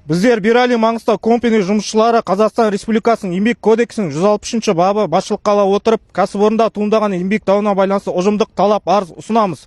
Біздер Бирали Маңғыстау компания жұмысшылары Қазақстан Республикасының еңбек кодексінің 160 бабы басшылыққа ала отырып, кәсіпорында туындаған еңбек дауына байланысты ұжымдық талап арыз ұсынамыз.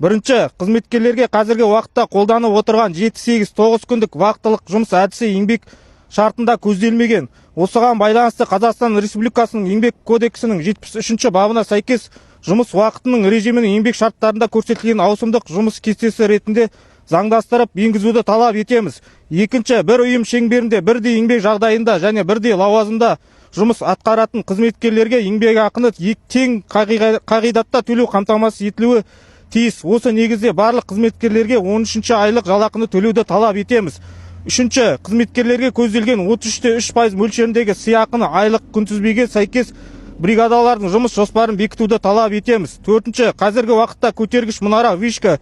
Бірінші, қызметкерлерге қазіргі уақытта қолданып отырған 7-8-9 күндік вақтылық жұмыс әдісі еңбек шартында көзделмеген. Осыған байланысты Қазақстан Республикасының еңбек кодексінің 73 бабына сәйкес жұмыс уақытының режимінің еңбек шарттарында көрсетілген ауысымдық жұмыс кестесі ретінде заңдастырып енгізуді талап етеміз. Екінші, бір ұйым шеңберінде бірдей еңбек жағдайында және бірдей лауазымда жұмыс атқаратын қызметкерлерге еңбекақыны тең қағидатта төлеу қамтамасыз етілуі тиіс. Осы негізде барлық қызметкерлерге 13-ші айлық жалақыны төлеуді талап етеміз. Үшінші, қызметкерлерге көзделген 33% мөлшеріндегі сыйақыны айлық күнтізбеге сәйкес бригадалардың жұмыс жоспарын бекітуді талап етеміз. Төртінші, қазіргі уақытта көтергіш мұнара, вишка,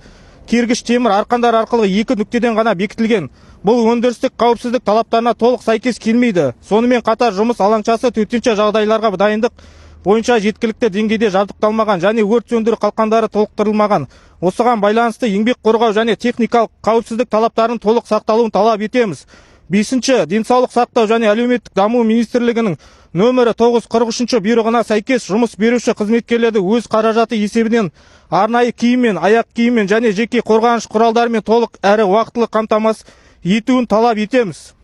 кергіш темір арқандар арқылы 2 нүктеден ғана бекітілген. Бұл өндірістік қауіпсіздік талаптарына толық сәйкес келмейді. Сонымен қатар жұмыс алаңшасы төтенше жағдайларға дайындық бойынша жеткілікті деңгейде жабдықталмаған және өрт сөндіру қалқандары толықтырылмаған. Осыған байланысты еңбек қорғау және техникалық қауіпсіздік талаптарының толық сақталуын талап етеміз. Бесінші, денсаулық сақтау және әлеуметтік даму министрлігінің нөмірі 943 бұйрығына сәйкес жұмыс беруші қызметкерлерді өз қаражаты есебінен арнайы киіммен, аяқ киіммен және жеке қорғаныш құралдарымен толық әрі уақытылы қамтамасыз етуін талап етеміз.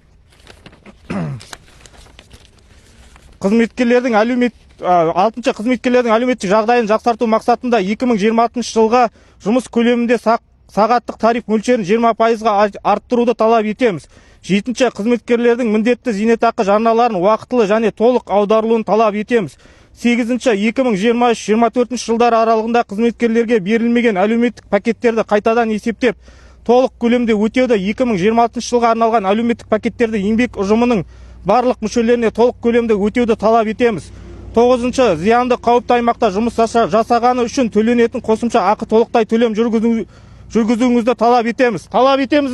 Алтыншы, қызметкерлердің әлеуметтік жағдайын жақсарту мақсатында 2026 жылға жұмыс көлемінде сағаттық тариф мөлшерін 20%-ға арттыруды талап етеміз. Жетінші, қызметкерлердің міндетті зейнетақы жарналарын уақытылы және толық аударылуын талап етеміз. Сегізінші, 2023-2024 жылдар аралығында қызметкерлерге берілмеген әлеуметтік пакеттерді қайтадан есептеп, толық көлемде өтеуді 2026 жылға арналған әлеуметтік пакеттерді еңбек ұжымының барлық мүшелеріне толық көлемде өтеуді талап етеміз. Тоғызыншы, зиянды қауіпті аймақта жұмыс жасағаны үшін төленетін қосымша ақы толықтай төлем жүргізуіңізді талап етеміз. Талап етеміз.